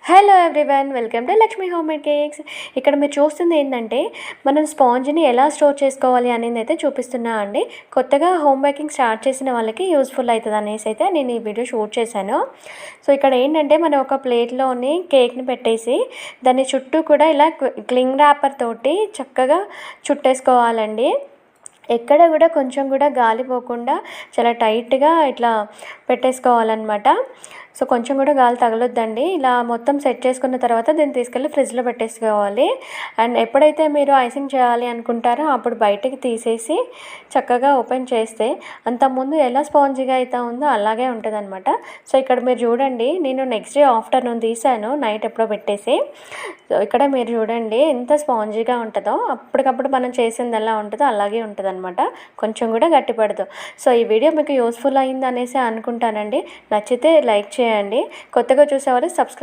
Hello everyone, welcome to Lakshmi home made cakes. ఇక్కడ మీరు చూస్తుంది ఏంటంటే మనం స్పాంజ్ని ఎలా స్టోర్ చేసుకోవాలి అనేది అయితే చూపిస్తున్నా అండి. కొత్తగా హోమ్ బేకింగ్ స్టార్ట్ చేసిన వాళ్ళకి యూస్ఫుల్ అవుతుంది అనేసి అయితే నేను ఈ వీడియో షూట్ చేశాను. సో ఇక్కడ ఏంటంటే మనం ఒక ప్లేట్లోని కేక్ని పెట్టేసి దాని చుట్టూ కూడా ఇలా క్లింగ్ ర్యాపర్ తోటి చక్కగా చుట్టేసుకోవాలండి. ఎక్కడ కూడా కొంచెం కూడా గాలి పోకుండా చాలా టైట్గా ఇట్లా పెట్టేసుకోవాలన్నమాట. సో కొంచెం కూడా గాలి తగలొద్దండి. ఇలా మొత్తం సెట్ చేసుకున్న తర్వాత దీన్ని తీసుకెళ్ళి ఫ్రిడ్జ్లో పెట్టేసుకోవాలి. అండ్ ఎప్పుడైతే మీరు ఐసింగ్ చేయాలి అనుకుంటారో అప్పుడు బయటికి తీసేసి చక్కగా ఓపెన్ చేస్తే అంతకుముందు ఎలా స్పాంజీగా అయితే ఉందో అలాగే ఉంటుంది అనమాట. సో ఇక్కడ మీరు చూడండి, నేను నెక్స్ట్ డే ఆఫ్టర్నూన్ తీసాను, నైట్ ఎప్పుడో పెట్టేసి. సో ఇక్కడ మీరు చూడండి ఎంత స్పాంజీగా ఉంటుందో, అప్పటికప్పుడు మనం చేసింది ఎలా ఉంటుందో అలాగే ఉంటుంది అనమాట. కొంచెం కూడా గట్టిపడదు. సో ఈ వీడియో మీకు యూస్ఫుల్ అయింది అనేసి అనుకుంటానండి. నచ్చితే లైక్ చేయండి. కొత్తగా చూసేవాళ్ళు సబ్స్క్రైబ్